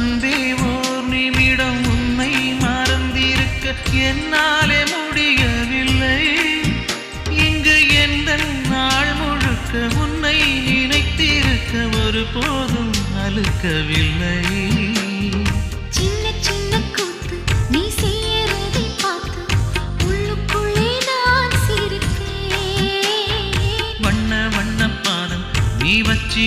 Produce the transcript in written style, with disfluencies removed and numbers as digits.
அன்பே ஓர் நிமிடம் உன்னை மறந்திருக்க என்னாலே முடியவில்லை. இங்கு எந்த நாள் முழுக்க உன்னை நினைத்திருக்க ஒரு போதும் அழுக்கவில்லை. சின்ன சின்ன கூத்து நீ செய்யறதை பார்த்து உள்ளுக்குள்ளே நான் சிரிப்பேன். வண்ண வண்ண பாதம் நீ வச்சி